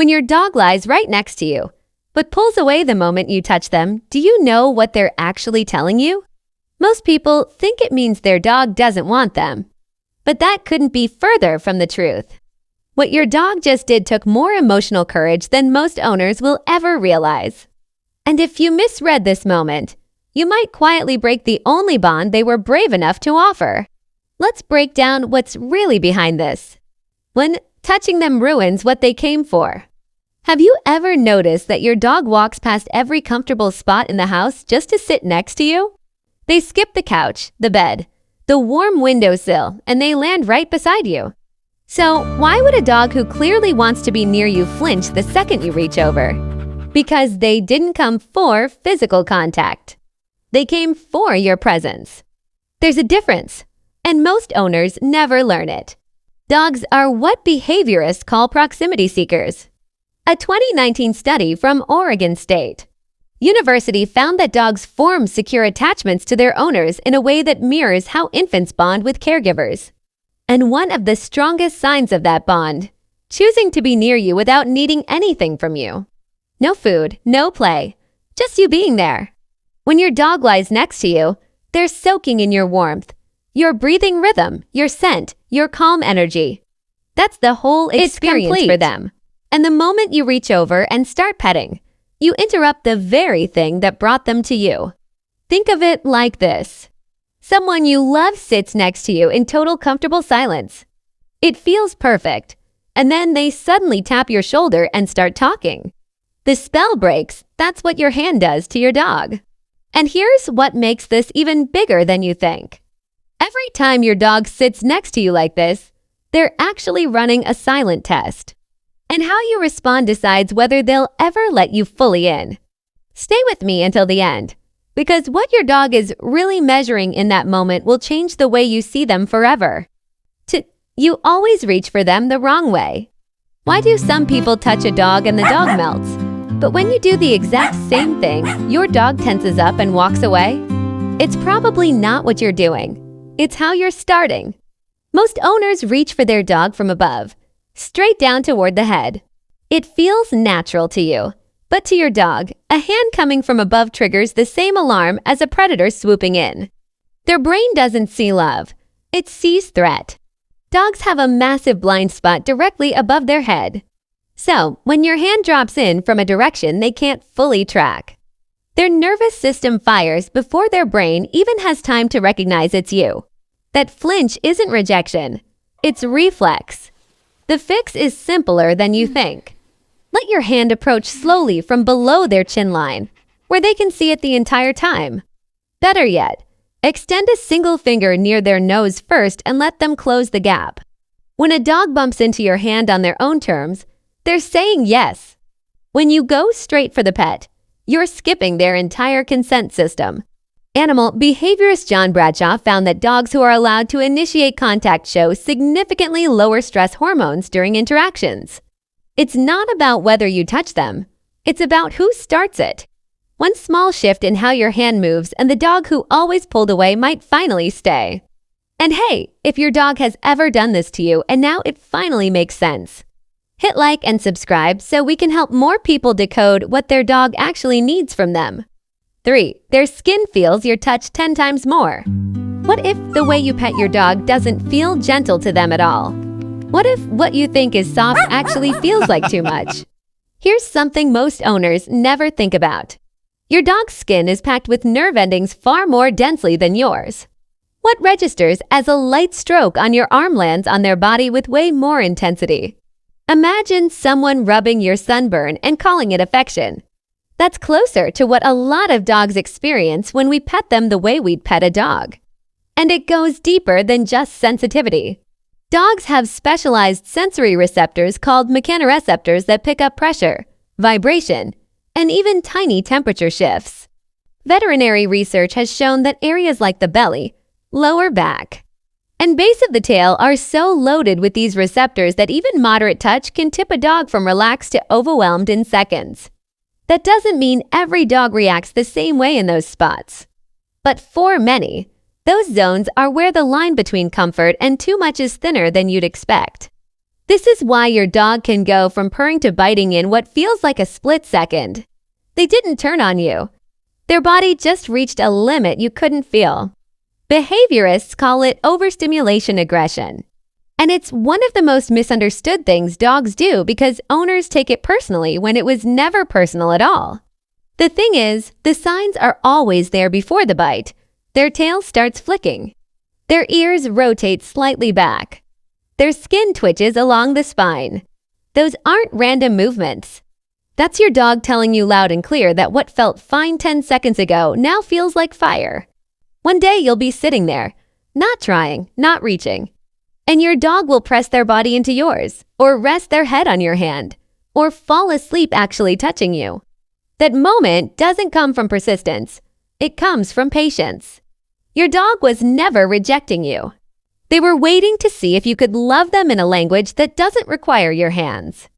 When your dog lies right next to you, but pulls away the moment you touch them, do you know what they're actually telling you? Most people think it means their dog doesn't want them. But that couldn't be further from the truth. What your dog just did took more emotional courage than most owners will ever realize. And if you misread this moment, you might quietly break the only bond they were brave enough to offer. Let's break down what's really behind this. When touching them ruins what they came for. Have you ever noticed that your dog walks past every comfortable spot in the house just to sit next to you? They skip the couch, the bed, the warm windowsill, and they land right beside you. So, why would a dog who clearly wants to be near you flinch the second you reach over? Because they didn't come for physical contact. They came for your presence. There's a difference, and most owners never learn it. Dogs are what behaviorists call proximity seekers. A 2019 study from Oregon State University found that dogs form secure attachments to their owners in a way that mirrors how infants bond with caregivers. And one of the strongest signs of that bond, choosing to be near you without needing anything from you. No food, no play, just you being there. When your dog lies next to you, they're soaking in your warmth, your breathing rhythm, your scent, your calm energy. That's the whole experience for them. And the moment you reach over and start petting, you interrupt the very thing that brought them to you. Think of it like this. Someone you love sits next to you in total comfortable silence. It feels perfect, and then they suddenly tap your shoulder and start talking. The spell breaks. That's what your hand does to your dog. And here's what makes this even bigger than you think. Every time your dog sits next to you like this, they're actually running a silent test. And how you respond decides whether they'll ever let you fully in. Stay with me until the end, because what your dog is really measuring in that moment will change the way you see them forever. You always reach for them the wrong way. Why do some people touch a dog and the dog melts? But when you do the exact same thing, your dog tenses up and walks away? It's probably not what you're doing. It's how you're starting. Most owners reach for their dog from above, straight down toward the head. It feels natural to you, but to your dog, a hand coming from above triggers the same alarm as a predator swooping in. Their brain doesn't see love, it sees threat. Dogs have a massive blind spot directly above their head. So, when your hand drops in from a direction they can't fully track, their nervous system fires before their brain even has time to recognize it's you. That flinch isn't rejection, it's reflex. The fix is simpler than you think. Let your hand approach slowly from below their chin line, where they can see it the entire time. Better yet, extend a single finger near their nose first and let them close the gap. When a dog bumps into your hand on their own terms, they're saying yes. When you go straight for the pet, you're skipping their entire consent system. Animal behaviorist John Bradshaw found that dogs who are allowed to initiate contact show significantly lower stress hormones during interactions. It's not about whether you touch them. It's about who starts it. One small shift in how your hand moves and the dog who always pulled away might finally stay. And hey, if your dog has ever done this to you and now it finally makes sense, hit like and subscribe so we can help more people decode what their dog actually needs from them. 3. Their skin feels your touch 10 times more. What if the way you pet your dog doesn't feel gentle to them at all? What if what you think is soft actually feels like too much? Here's something most owners never think about. Your dog's skin is packed with nerve endings far more densely than yours. What registers as a light stroke on your arm lands on their body with way more intensity. Imagine someone rubbing your sunburn and calling it affection. That's closer to what a lot of dogs experience when we pet them the way we'd pet a dog. And it goes deeper than just sensitivity. Dogs have specialized sensory receptors called mechanoreceptors that pick up pressure, vibration, and even tiny temperature shifts. Veterinary research has shown that areas like the belly, lower back, and base of the tail are so loaded with these receptors that even moderate touch can tip a dog from relaxed to overwhelmed in seconds. That doesn't mean every dog reacts the same way in those spots. But for many, those zones are where the line between comfort and too much is thinner than you'd expect. This is why your dog can go from purring to biting in what feels like a split second. They didn't turn on you. Their body just reached a limit you couldn't feel. Behaviorists call it overstimulation aggression. And it's one of the most misunderstood things dogs do because owners take it personally when it was never personal at all. The thing is, the signs are always there before the bite. Their tail starts flicking. Their ears rotate slightly back. Their skin twitches along the spine. Those aren't random movements. That's your dog telling you loud and clear that what felt fine 10 seconds ago now feels like fire. One day you'll be sitting there, not trying, not reaching. And your dog will press their body into yours, or rest their head on your hand, or fall asleep actually touching you. That moment doesn't come from persistence. It comes from patience. Your dog was never rejecting you. They were waiting to see if you could love them in a language that doesn't require your hands.